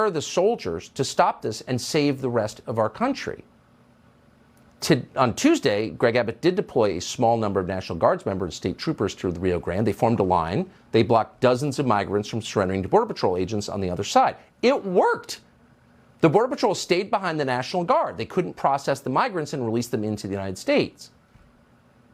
the soldiers to stop this and save the rest of our country. On Tuesday, Greg Abbott did deploy a small number of National Guards members and state troopers through the Rio Grande. They formed a line. They blocked dozens of migrants from surrendering to Border Patrol agents on the other side. It worked. The Border Patrol stayed behind the National Guard. They couldn't process the migrants and release them into the United States.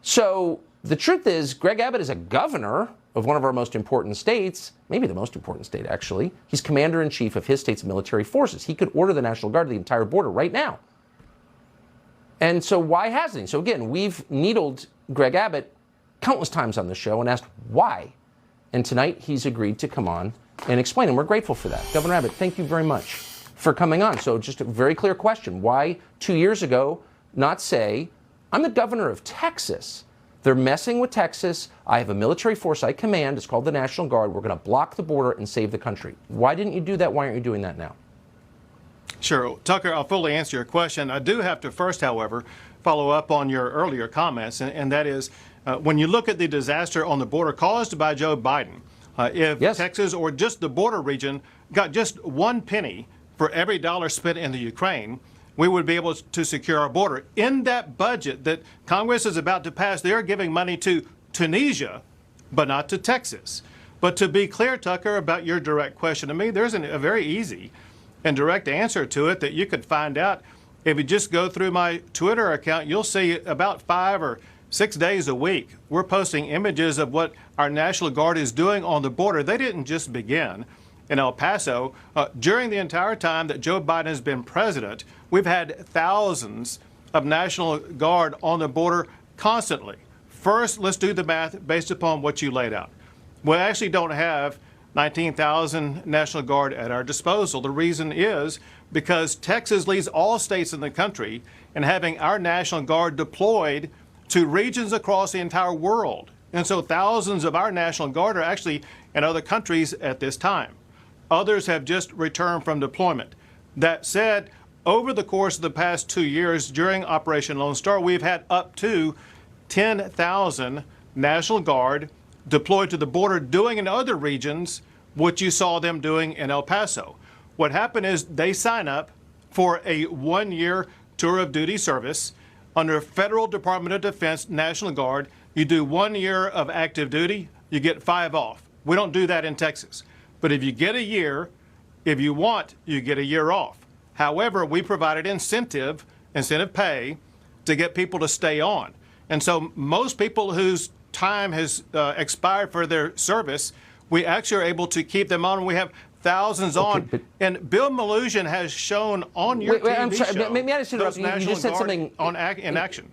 So the truth is, Greg Abbott is a governor of one of our most important states, maybe the most important state, actually. He's commander-in-chief of his state's military forces. He could order the National Guard to the entire border right now. And so why hasn't he? So again, we've needled Greg Abbott countless times on the show and asked why. And tonight he's agreed to come on and explain, and we're grateful for that. Governor Abbott, thank you very much for coming on. So just a very clear question. Why 2 years ago not say, I'm the governor of Texas. They're messing with Texas. I have a military force I command. It's called the National Guard. We're going to block the border and save the country. Why didn't you do that? Why aren't you doing that now? Sure. Tucker, I'll fully answer your question. I do have to first, however, follow up on your earlier comments, and that is when you look at the disaster on the border caused by Joe Biden, if Texas or just the border region got just 1 penny for every dollar spent in the Ukraine, we would be able to secure our border. In that budget that Congress is about to pass, they are giving money to Tunisia, but not to Texas. But to be clear, Tucker, about your direct question to me, there's a very easy and direct answer to it that you could find out. If you just go through my Twitter account, you'll see about 5 or 6 days a week, we're posting images of what our National Guard is doing on the border. They didn't just begin in El Paso. During the entire time that Joe Biden has been president, we've had thousands of National Guard on the border constantly. First, let's do the math based upon what you laid out. We actually don't have 19,000 National Guard at our disposal. The reason is because Texas leads all states in the country in having our National Guard deployed to regions across the entire world. And so thousands of our National Guard are actually in other countries at this time. Others have just returned from deployment. That said, over the course of the past 2 years during Operation Lone Star, we've had up to 10,000 National Guard deployed to the border doing in other regions what you saw them doing in El Paso. What happened is they sign up for a 1-year tour of duty service under Federal Department of Defense National Guard. You do 1 year of active duty, you get 5 off. We don't do that in Texas. But if you get a year, if you want, you get a year off. However, we provided incentive pay to get people to stay on. And so most people whose time has expired for their service, we actually are able to keep them on. We have thousands on. And Bill Maloogian has shown on your TV I'm sorry, show maybe I just interrupt. You just said something in action.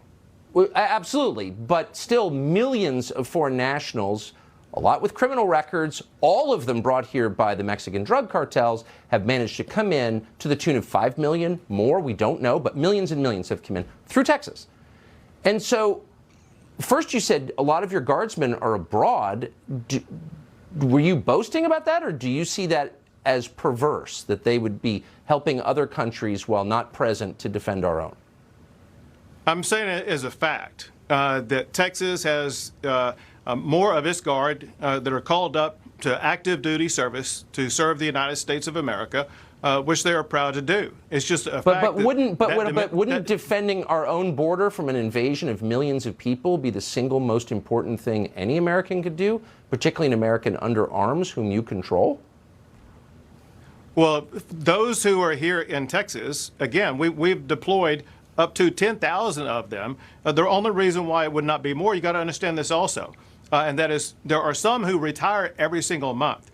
Well, absolutely, but still millions of foreign nationals, a lot with criminal records, all of them brought here by the Mexican drug cartels, have managed to come in to the tune of 5 million, more, we don't know, but millions and millions have come in through Texas. And so, first you said a lot of your guardsmen are abroad. Were you boasting about that, or do you see that as perverse, that they would be helping other countries while not present to defend our own? I'm saying it as a fact that Texas has more of its guard that are called up to active duty service to serve the United States of America, which they are proud to do. It's just a fact. But wouldn't defending our own border from an invasion of millions of people be the single most important thing any American could do, particularly an American under arms whom you control? Well, those who are here in Texas, again, we've deployed up to 10,000 of them. The only reason why it would not be more, you got to understand this also, and that is there are some who retire every single month.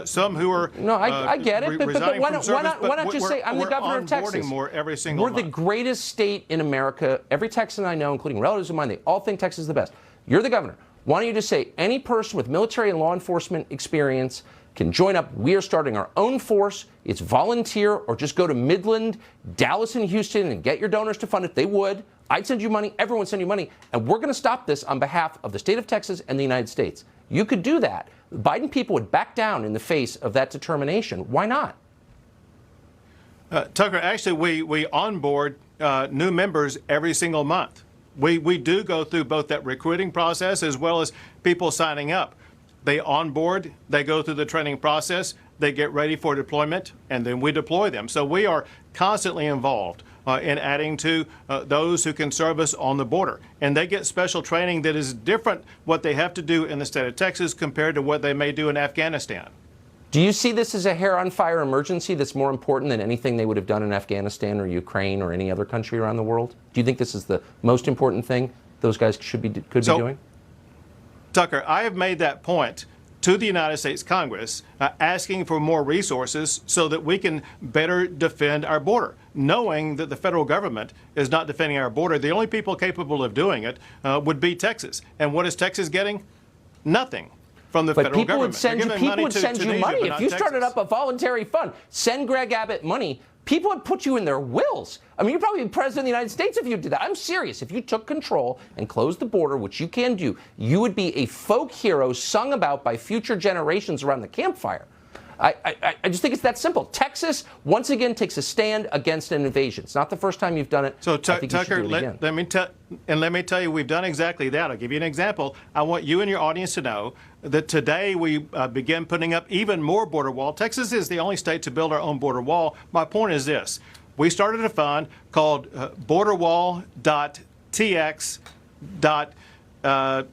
Some who are I get it, but why not just say I'm the governor of Texas? More every single month. The greatest state in America. Every Texan I know, including relatives of mine, they all think Texas is the best. You're the governor. Why don't you just say any person with military and law enforcement experience can join up? We are starting our own force. It's volunteer, or just go to Midland, Dallas, and Houston and get your donors to fund it. They would. I'd send you money. Everyone would send you money. And we're going to stop this on behalf of the state of Texas and the United States. You could do that. The Biden people would back down in the face of that determination. Why not? Tucker, actually, we onboard new members every single month. We do go through both that recruiting process as well as people signing up. They onboard, they go through the training process, they get ready for deployment, and then we deploy them. So we are constantly involved in adding to those who can serve us on the border. And they get special training that is different what they have to do in the state of Texas compared to what they may do in Afghanistan. Do you see this as a hair-on-fire emergency that's more important than anything they would have done in Afghanistan or Ukraine or any other country around the world? Do you think this is the most important thing those guys could be doing? Tucker, I have made that point to the United States Congress, asking for more resources so that we can better defend our border, knowing that the federal government is not defending our border. The only people capable of doing it would be Texas. And what is Texas getting? Nothing from the federal government. People would send you money. If you started up a voluntary fund, send Greg Abbott money, people would put you in their wills. I mean, you'd probably be president of the United States if you did that. I'm serious. If you took control and closed the border, which you can do, you would be a folk hero sung about by future generations around the campfire. I just think it's that simple. Texas, once again, takes a stand against an invasion. It's not the first time you've done it. So, Tucker, let me tell you, we've done exactly that. I'll give you an example. I want you and your audience to know that today we begin putting up even more border wall. Texas is the only state to build our own border wall. My point is this. We started a fund called borderwall.tx. I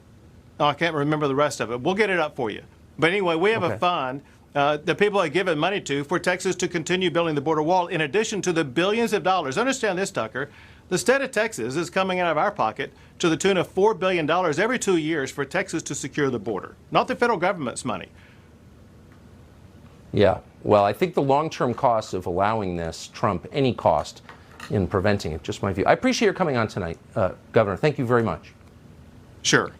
can't remember the rest of it. We'll get it up for you. But anyway, we have a fund that people have given money to for Texas to continue building the border wall, in addition to the billions of dollars. Understand this, Tucker. The state of Texas is coming out of our pocket to the tune of $4 billion every 2 years for Texas to secure the border, not the federal government's money. Yeah. Well, I think the long-term costs of allowing this trump any cost in preventing it. Just my view. I appreciate your coming on tonight, Governor. Thank you very much. Sure.